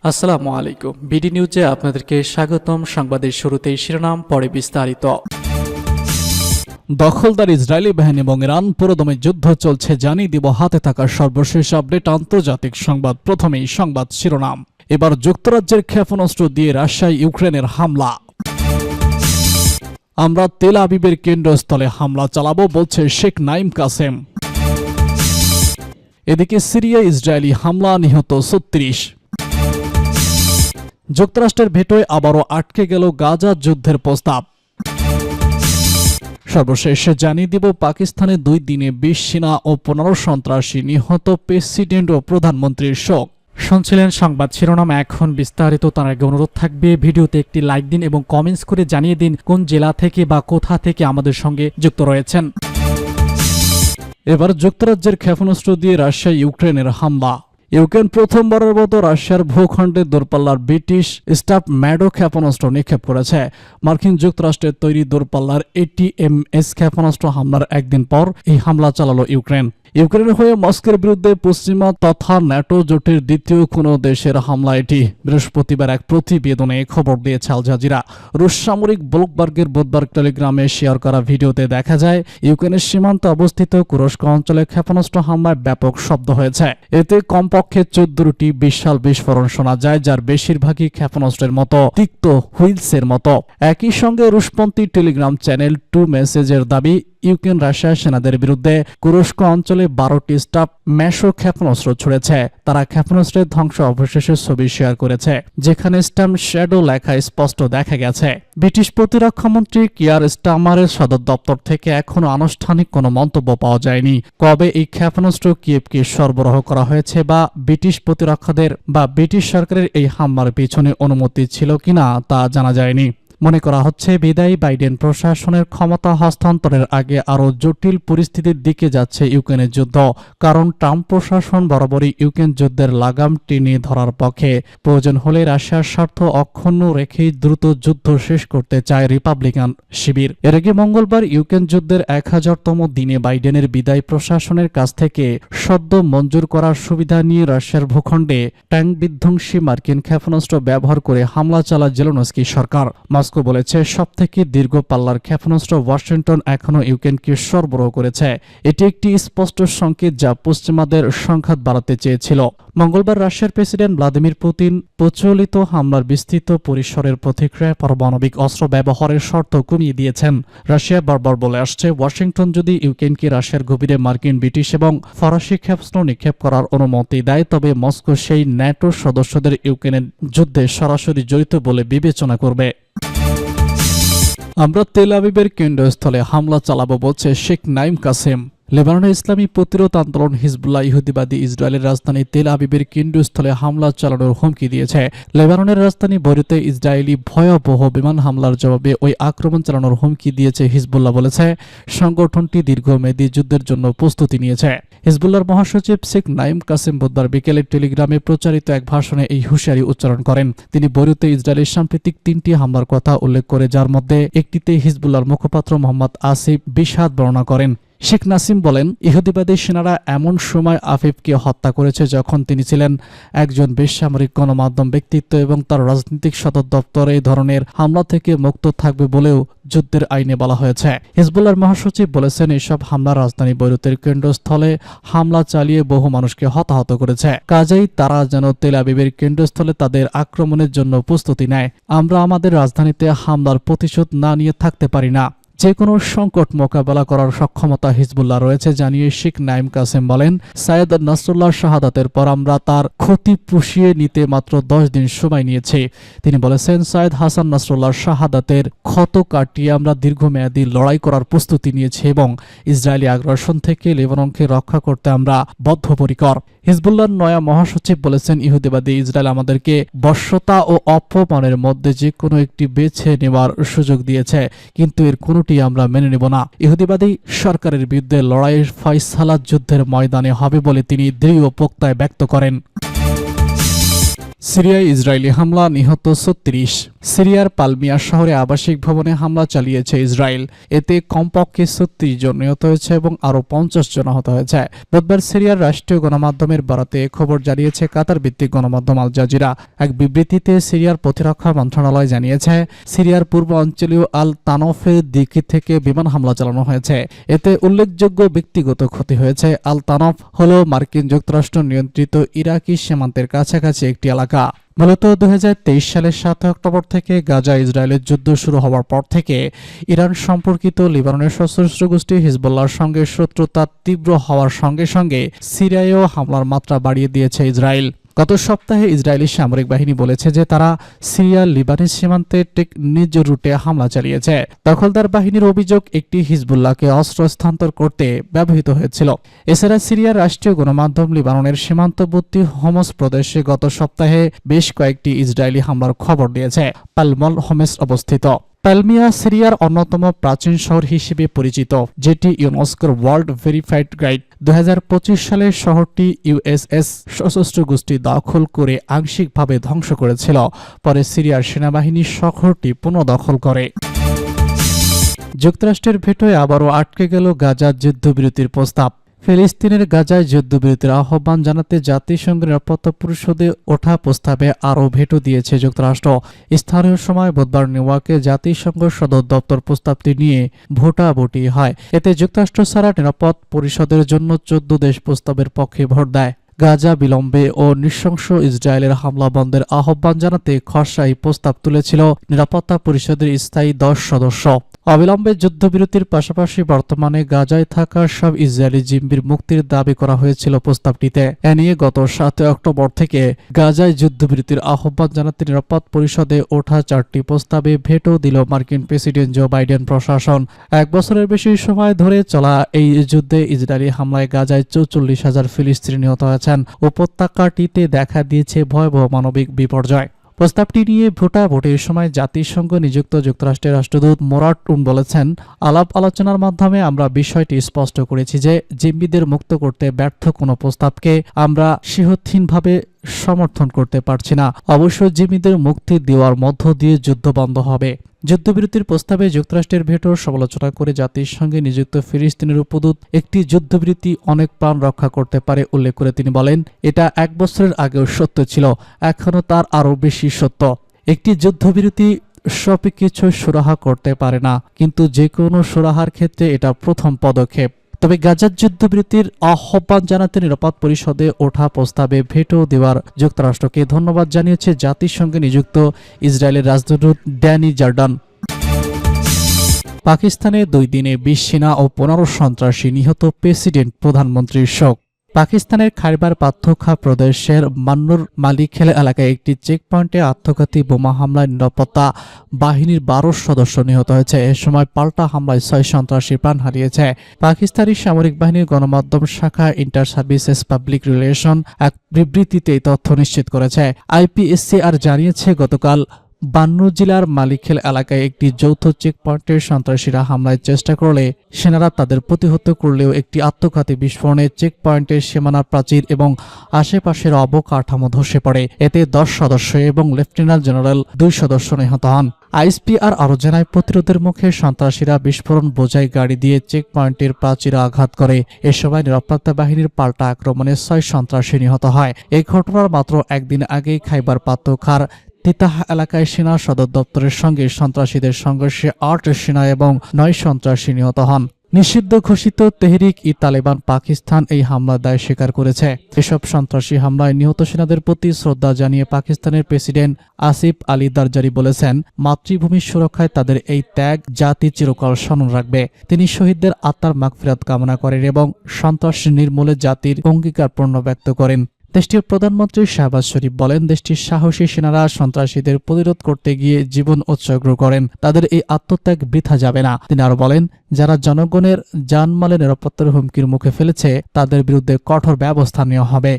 আসসালামু আলাইকুম। বিডি নিউজে আপনাদেরকে স্বাগতম। সংবাদের শুরুতেই শিরোনাম, পরে বিস্তারিত। দখলদার ইসরায়েলি বাহিনী এবং ইরান পুরোদমে যুদ্ধ চলছে, জানিয়ে দিব হাতে থাকা সর্বশেষ আপডেট আন্তর্জাতিক সংবাদ। প্রথমেই সংবাদ শিরোনাম। এবার যুক্তরাজ্যের ক্ষেপণাস্ত্র দিয়ে রাশিয়ায় ইউক্রেনের হামলা। আমরা তেল আবিবের কেন্দ্রস্থলে হামলা চালাবো, বলছে শেখ নাইম কাসেম। এদিকে সিরিয়া ইসরায়েলি হামলা, নিহত ৩৬। যুক্তরাষ্ট্রের ভেটোয় আবারও আটকে গেল গাজা যুদ্ধের প্রস্তাব। সর্বশেষ জানিয়ে দিব পাকিস্তানে 2 দিনে 20 সেনা ও 15 সন্ত্রাসী নিহত, প্রেসিডেন্ট ও প্রধানমন্ত্রীর শোক। শুনছিলেন সংবাদ শিরোনাম, এখন বিস্তারিত। তার আগে অনুরোধ থাকবে ভিডিওতে একটি লাইক দিন এবং কমেন্টস করে জানিয়ে দিন কোন জেলা থেকে বা কোথা থেকে আমাদের সঙ্গে যুক্ত রয়েছেন। এবার যুক্তরাজ্যের ক্ষেপণাস্ত্র দিয়ে রাশিয়া ইউক্রেনের হামলা। ইউক্রেন প্রথমবারের মতো রাশিয়ার ভূখণ্ডে দূরপাল্লার ব্রিটিশ স্টাফ ম্যাডো ক্ষেপণাস্ত্র নিক্ষেপ করেছে। মার্কিন যুক্তরাষ্ট্রের তৈরি দূরপাল্লার ATMS ক্ষেপণাস্ত্র হামলার একদিন পর এই হামলা চালালো ইউক্রেন। ইউক্রেনের হয়ে মস্কোর বিরুদ্ধে পশ্চিমা তথা ন্যাটো জোটের দ্বিতীয় কোনো দেশের হামলা এটি। বৃহস্পতিবার এক প্রতিবেদনে খবর দিয়েছে আল জাজিরা। রুশ সামরিক ব্লুমবার্গের বুধবার টেলিগ্রামে শেয়ার করা ভিডিওতে দেখা যায় ইউক্রেনের সীমান্তে অবস্থিত কুরস্ক অঞ্চলে ক্ষেপণাস্ত্র হামলায় ব্যাপক শব্দ হয়েছে। এতে কমপক্ষে 14টি বিশাল বিস্ফোরণ শোনা যায়, যার বেশিরভাগই ক্ষেপণাস্ত্রের মতো তিক্ত হুইলসের মতো। একই সঙ্গে রুশপন্থী টেলিগ্রাম চ্যানেল 2 মেসেজের দাবি, ইউক্রেন রাশিয়া সেনাদের বিরুদ্ধে কুরস্ক অঞ্চলে 12টি স্টাফ ম্যাশো ক্ষেপণাস্ত্র ছুড়েছে। তারা ক্ষেপণাস্ত্রের ধ্বংস অবশেষের ছবি শেয়ার করেছে, যেখানে স্টাম শ্যাডো লেখা স্পষ্ট দেখা গেছে। ব্রিটিশ প্রতিরক্ষামন্ত্রী কিয়ার স্টামারের সদর দপ্তর থেকে এখনো আনুষ্ঠানিক কোনো মন্তব্য পাওয়া যায়নি। কবে এই ক্ষেপণাস্ত্র কিয়েভকে সরবরাহ করা হয়েছে বা ব্রিটিশ প্রতিরক্ষাদের বা ব্রিটিশ সরকারের এই হামলার পিছনে অনুমতি ছিল কিনা তা জানা যায়নি। মনে করা হচ্ছে বিদায়ী বাইডেন প্রশাসনের ক্ষমতা হস্তান্তরের আগে আরও জটিল পরিস্থিতির দিকে যাচ্ছে ইউক্রেনের যুদ্ধ। কারণ ট্রাম্প প্রশাসন বরাবরই ইউক্রেন যুদ্ধের লাগাম টেনে ধরার পক্ষে। প্রয়োজন হলে রাশিয়ার স্বার্থ অক্ষুণ্ণ রেখেই দ্রুত যুদ্ধ শেষ করতে চায় রিপাবলিকান শিবির। এর আগে মঙ্গলবার ইউক্রেন যুদ্ধের 1000তম দিনে বাইডেনের বিদায়ী প্রশাসনের কাছ থেকে সদ্য মঞ্জুর করার সুবিধা নিয়ে রাশিয়ার ভূখণ্ডে ট্যাঙ্ক বিধ্বংসী মার্কিন ক্ষেপণাস্ত্র ব্যবহার করে হামলা চালায় জেলেনস্কি সরকার। মস্কো বলেছে সবথেকে দীর্ঘ পাল্লার ক্ষেপণাস্ত্র ওয়াশিংটন এখনও ইউক্রেনকে সরবরাহ করেছে। এটি একটি স্পষ্ট সংকেত যা পশ্চিমাদের সংঘাত বাড়াতে চেয়েছিল। মঙ্গলবার রাশিয়ার প্রেসিডেন্ট ভ্লাদিমির পুতিন প্রচলিত হামলার বিস্তৃত পরিসরের প্রতিক্রিয়ায় পারমাণবিক অস্ত্র ব্যবহারের শর্ত কমিয়ে দিয়েছেন। রাশিয়া বারবার বলে আসছে, ওয়াশিংটন যদি ইউক্রেনকে রাশিয়ার গভীরে মার্কিন, ব্রিটিশ এবং ফরাসি ক্ষেপণাস্ত্র নিক্ষেপ করার অনুমতি দেয়, তবে মস্কো সেই ন্যাটো সদস্যদের ইউক্রেনের যুদ্ধে সরাসরি জড়িত বলে বিবেচনা করবে। আমরা তেল আবিবের কেন্দ্রস্থলে হামলা চালাবো, বলছে শেখ নাইম কাসেম। লেবাননের ইসলামী প্রতিরোধ আন্দোলন হিজবুল্লাহ ইহুদিবাদী ইসরায়েলের রাজধানী তেল আবিবের কেন্দ্রস্থলে হামলা চালানোর হুমকি দিয়েছে। লেবাননের রাজধানী বৈরুতে ইসরায়েলি ভয়াবহ বিমান হামলার জবাবে ওই আক্রমণ চালানোর হুমকি দিয়েছে হিজবুল্লাহ বলেছে। সংগঠনটি দীর্ঘমেয়াদী যুদ্ধের জন্য প্রস্তুতি নিয়েছে। হিজবুল্লাহর মহাসচিব শেখ নাইম কাসেম বুধবার বিকেলে টেলিগ্রামে প্রচারিত এক ভাষণে এই হুঁশিয়ারি উচ্চারণ করেন। তিনি বৈরুতে ইসরায়েলের সাম্প্রতিক 3টি হামলার কথা উল্লেখ করে, যার মধ্যে একটিতে হিজবুল্লাহর মুখপাত্র মোহাম্মদ আসিফ বিষাদ বর্ণনা করেন। শেখ নাসিম বলেন, ইহুদিবাদী সেনারা এমন সময় আফিফকে হত্যা করেছে যখন তিনি ছিলেন একজন বেসামরিক গণমাধ্যম ব্যক্তিত্ব এবং তার রাজনৈতিক সদর দপ্তর এই ধরনের হামলা থেকে মুক্ত থাকবে বলেও যুদ্ধের আইনে বলা হয়েছে। হিজবুল্লাহর মহাসচিব বলেছেন, এসব হামলা রাজধানী বৈরুতের কেন্দ্রস্থলে হামলা চালিয়ে বহু মানুষকে হতাহত করেছে। কাজেই তারা যেন তেল আবিবের কেন্দ্রস্থলে তাদের আক্রমণের জন্য প্রস্তুতি নেয়। আমরা আমাদের রাজধানীতে হামলার প্রতিশোধ না নিয়ে থাকতে পারি না। যে কোনো সংকট মোকাবেলা করার সক্ষমতা হিজবুল্লাহ রয়েছে, জানিয়ে শেখ নাইম কাসেম বলেন, সাইয়েদ নাসরুল্লাহর শাহাদাতের পর আমরা তার ক্ষতি পুষিয়ে নিতে মাত্র 10 দিন সময় নিয়েছি। তিনি বলেছেন, সাইয়েদ হাসান নাসরুল্লাহর শাহাদাতের ক্ষত কাটিয়ে আমরা দীর্ঘমেয়াদী লড়াই করার প্রস্তুতি নিয়েছি এবং ইসরায়েলি আগ্রাসন থেকে লেবাননকে রক্ষা করতে আমরা বদ্ধপরিকর। হিজবুল্লাহর নয়া মহাসচিব বলেছেন, ইহুদিবাদী ইসরায়েল আমাদেরকে বশ্যতা ও অপমানের মধ্যে যে কোনো একটি বেছে নেওয়ার সুযোগ দিয়েছে, কিন্তু এর কোনোটি আমরা মেনে নেব না। ইহুদিবাদী সরকারের বিরুদ্ধে লড়াইয়ের ফয়সালা যুদ্ধের ময়দানে হবে বলে তিনি দৃঢ় প্রত্যয় ব্যক্ত করেন। সিরিয়ায় ইসরায়েলি হামলা, নিহত 36। সিরিয়ার পালমিয়া শহরে আবাসিক ভবনে হামলা চালিয়েছে ইসরায়েল। এতে কমপক্ষে 36 জন নিহত হয়েছে এবং আরও 50 জন আহত হয়েছে। বুধবার সিরিয়ার রাষ্ট্রীয় গণমাধ্যমের বরাতে খবর জানিয়েছে কাতার ভিত্তিক গণমাধ্যম আল জাজিরা। এক বিবৃতিতে সিরিয়ার প্রতিরক্ষা মন্ত্রণালয় জানিয়েছে, সিরিয়ার পূর্ব অঞ্চলীয় আল তানফের দিক থেকে বিমান হামলা চালানো হয়েছে। এতে উল্লেখযোগ্য ব্যক্তিগত ক্ষতি হয়েছে। আল তানফ হল মার্কিন যুক্তরাষ্ট্র নিয়ন্ত্রিত ইরাকি সীমান্তের কাছাকাছি একটি এলাকা। মূলত 2023 সালের 7 অক্টোবর থেকে গাজা ইসরায়েলের যুদ্ধ শুরু হওয়ার পর থেকে ইরান সম্পর্কিত লিবাননের সশস্ত্র গোষ্ঠী হিজবুল্লাহর সঙ্গে শত্রুতা তীব্র হওয়ার সঙ্গে সঙ্গে সিরিয়ায়ও হামলার মাত্রা বাড়িয়ে দিয়েছে ইসরায়েল। গত সপ্তাহে ইসরায়েলি সামরিক বাহিনী বলেছে যে তারা সিরিয়ার লিবানিস সীমান্তে ঠিক নিজ রুটে হামলা চালিয়েছে। দখলদার বাহিনীর অভিযোগ একটি হিজবুল্লাহকে অস্ত্র স্থানান্তর করতে ব্যবহৃত হয়েছিল। এছাড়া সিরিয়ার রাষ্ট্রীয় গণমাধ্যম লিবাননের সীমান্তবর্তী হোমস প্রদেশে গত সপ্তাহে বেশ কয়েকটি ইসরায়েলি হামলার খবর দিয়েছে। পালমল হোমস অবস্থিত। পালমিয়া সিরিয়ার অন্যতম প্রাচীন শহর হিসেবে পরিচিত, যেটি ইউনেস্কোর ওয়ার্ল্ড ভেরিফাইড গাইড। 2025 সালে শহরটি ইউএসএস সশস্ত্র গোষ্ঠী দখল করে আংশিকভাবে ধ্বংস করেছিল। পরে সিরিয়ার সেনাবাহিনী শহরটি পুনর্দখল করে। যুক্তরাষ্ট্রের ভেটোয় আবারও আটকে গেল গাজার যুদ্ধবিরতির প্রস্তাব। ফিলিস্তিনের গাজায় যুদ্ধবিরতির আহ্বান জানাতে জাতিসংঘের নিরাপত্তা পরিষদে ওঠা প্রস্তাবে আরও ভেটো দিয়েছে যুক্তরাষ্ট্র। স্থানীয় সময় বুধবার নিউ ইয়র্কে জাতিসংঘ সদর দপ্তর প্রস্তাবটি নিয়ে ভোটাভুটি হয়। এতে যুক্তরাষ্ট্র ছাড়া নিরাপত্তা পরিষদের জন্য 14 দেশ প্রস্তাবের পক্ষে ভোট দেয়। গাজা বিলম্বে ও নৃশংস ইসরায়েলের হামলা বন্ধের আহ্বান জানাতে খসড়া এই প্রস্তাব তুলেছিল নিরাপত্তা পরিষদের স্থায়ী 10 সদস্য। অবিলম্বে যুদ্ধবিরতির পাশাপাশি বর্তমানে গাজায় থাকা সব ইসরায়েলি জিম্মির মুক্তির দাবি করা হয়েছিল প্রস্তাবটিতে। এ নিয়ে গত 7 অক্টোবর থেকে গাজায় যুদ্ধবিরতির আহ্বান জানাতে নিরাপত্তা পরিষদে ওঠা 4টি প্রস্তাবে ভেটো দিল মার্কিন প্রেসিডেন্ট জো বাইডেন প্রশাসন। 1 বছরের বেশি সময় ধরে চলা এই যুদ্ধে ইসরায়েলি হামলায় গাজায় 44,000 ফিলিস্তিনি নিহত হয়েছেন। উপত্যকাটিতে দেখা দিয়েছে ভয়াবহ মানবিক বিপর্যয়। প্রস্তাবটি নিয়ে ভোটাভুটির সময় জাতিসংঘ নিযুক্ত যুক্তরাষ্ট্রের রাষ্ট্রদূত মোরাট উন বলেছেন, আলাপ আলোচনার মাধ্যমে আমরা বিষয়টি স্পষ্ট করেছি যে জিম্মিদের মুক্ত করতে ব্যর্থ কোনো প্রস্তাবকে আমরা সিদ্ধান্তহীনভাবে সমর্থন করতে পারছি না। অবশ্য জিম্মিদের মুক্তি দেওয়ার মধ্য দিয়ে যুদ্ধ বন্ধ হবে। যুদ্ধবিরতির প্রস্তাবে যুক্তরাষ্ট্রের ভেটোর সমালোচনা করে জাতিসংঘে নিযুক্ত ফিলিস্তিনের উপদূত একটি যুদ্ধবিরতি অনেক প্রাণ রক্ষা করতে পারে উল্লেখ করে তিনি বলেন, এটা 1 বছরের আগেও সত্য ছিল, এখনও তার আরও বেশি সত্য। একটি যুদ্ধবিরতি সবকিছু সুরাহা করতে পারে না, কিন্তু যে কোনো সুরাহার ক্ষেত্রে এটা প্রথম পদক্ষেপ। তবে গাজার যুদ্ধবিরতির আহ্বান জানাতে নিরাপত্তা পরিষদে ওঠা প্রস্তাবে ভেটো দেওয়ার যুক্তরাষ্ট্রকে ধন্যবাদ জানিয়েছে জাতিসংঘে নিযুক্ত ইসরায়েলের রাষ্ট্রদূত ড্যানি জার্ডান। পাকিস্তানে 2 দিনে 20 সেনা ও 15 সন্ত্রাসী নিহত, প্রেসিডেন্ট প্রধানমন্ত্রীর শোক। পাকিস্তানের খাইবার পাখতুনখোয়া প্রদেশের মান্নুর মালিকখেল এলাকায় একটি চেকপয়েন্টে আত্মঘাতী বোমা হামলায় নিরাপত্তা বাহিনীর 12 সদস্য নিহত হয়েছে। এ সময় পাল্টা হামলায় 6 সন্ত্রাসী প্রাণ হারিয়েছে। পাকিস্তানি সামরিক বাহিনীর গণমাধ্যম শাখা ইন্টার সার্ভিসেস পাবলিক রিলেশন এক বিবৃতিতে এই তথ্য নিশ্চিত করেছে। আইপিএসসিআর জানিয়েছে, গতকাল বান্নু জেলার মালিকখেল এলাকায় একটি যৌথ চেকপয়েন্টের সন্ত্রাসীরা হামলার চেষ্টা করলে সেনারা তাদের প্রতিহত করলেও একটি আত্মঘাতী বিস্ফোরণে চেকপয়েন্টের সীমানা প্রাচীর এবং আশেপাশের অবকাঠামো ধসে পড়ে। এতে 10 সদস্য এবং লেফটেন্যান্ট জেনারেল 2 সদস্য নিহত হন। আইএসপিআর আরও জানায়, প্রতিরোধের মুখে সন্ত্রাসীরা বিস্ফোরণ বোঝাই গাড়ি দিয়ে চেকপয়েন্টের প্রাচীরে আঘাত করে। এ সময় নিরাপত্তা বাহিনীর পাল্টা আক্রমণে 6 সন্ত্রাসী নিহত হয়। এই ঘটনার মাত্র একদিন আগেই খাইবার পাখতুনখোয়ার তিতাহ এলাকায় সেনা সদর দপ্তরের সঙ্গে সন্ত্রাসীদের সংঘর্ষে 8 সেনা এবং 9 সন্ত্রাসী নিহত হন। নিষিদ্ধ ঘোষিত তেহরিক-ই-তালেবান পাকিস্তান এই হামলার দায় স্বীকার করেছে। এসব সন্ত্রাসী হামলায় নিহত সেনাদের প্রতি শ্রদ্ধা জানিয়ে পাকিস্তানের প্রেসিডেন্ট আসিফ আলী জারদারি বলেছেন, মাতৃভূমির সুরক্ষায় তাদের এই ত্যাগ জাতি চিরকাল স্মরণ রাখবে। তিনি শহীদদের আত্মার মাগফিরাত কামনা করেন এবং সন্ত্রাস নির্মূলে জাতির অঙ্গীকার পূর্ণ ব্যক্ত করেন। দেশটির প্রধানমন্ত্রী শাহবাজ শরীফ বলেন, দেশটির সাহসী সেনারা সন্ত্রাসীদের প্রতিরোধ করতে গিয়ে জীবন উৎসর্গ করেন। তাদের এই আত্মত্যাগ বৃথা যাবে না। তিনি আরো বলেন, যারা জনগণের জানমালের নিরাপত্তার হুমকির মুখে ফেলেছে তাদের বিরুদ্ধে কঠোর ব্যবস্থা নেওয়া হবে।